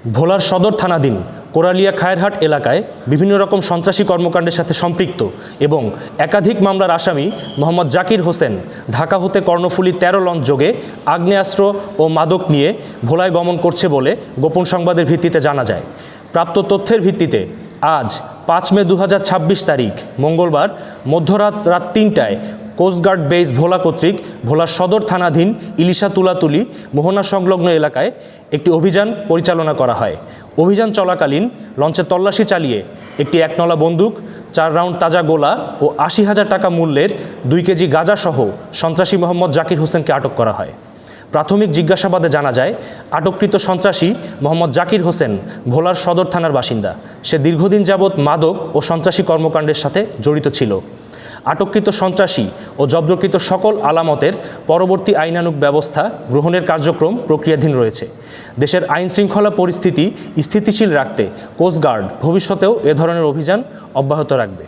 ভোলার সদর থানাধীন কোরালিয়া খায়েরহাট এলাকায় বিভিন্ন রকম সন্ত্রাসী কর্মকাণ্ডের সাথে সম্পৃক্ত এবং একাধিক মামলার আসামি মোহাম্মদ জাকির হোসেন ঢাকা হতে কর্ণফুলী ১৩ লঞ্চ যোগে আগ্নেয়াস্ত্র ও মাদক নিয়ে ভোলায় গমন করছে বলে গোপন সংবাদের ভিত্তিতে জানা যায়। প্রাপ্ত তথ্যের ভিত্তিতে আজ ৫ মে ২০২৬ তারিখ মঙ্গলবার মধ্যরাত ৩টায় কোস্টগার্ড বেস ভোলা কর্তৃক ভোলার সদর থানাধীন ইলিশা তুলাতুলি মোহনা সংলগ্ন এলাকায় একটি অভিযান পরিচালনা করা হয়। অভিযান চলাকালীন লঞ্চে তল্লাশি চালিয়ে একটি একনলা বন্দুক, ৪ রাউন্ড তাজা গোলা ও ৮০,০০০ টাকা মূল্যের ২ কেজি গাঁজাসহ সন্ত্রাসী মোহাম্মদ জাকির হোসেনকে আটক করা হয়। প্রাথমিক জিজ্ঞাসাবাদে জানা যায়, আটককৃত সন্ত্রাসী মোহাম্মদ জাকির হোসেন ভোলার সদর থানার বাসিন্দা। সে দীর্ঘদিন যাবৎ মাদক ও সন্ত্রাসী কর্মকাণ্ডের সাথে জড়িত ছিল। আটককৃত সন্ত্রাসী ও জব্দকৃত সকল আলামতের পরবর্তী আইনানুগ ব্যবস্থা গ্রহণের কার্যক্রম প্রক্রিয়াধীন রয়েছে। দেশের আইন শৃঙ্খলা পরিস্থিতি স্থিতিশীল রাখতে কোস্টগার্ড ভবিষ্যতেও এ ধরনের অভিযান অব্যাহত রাখবে।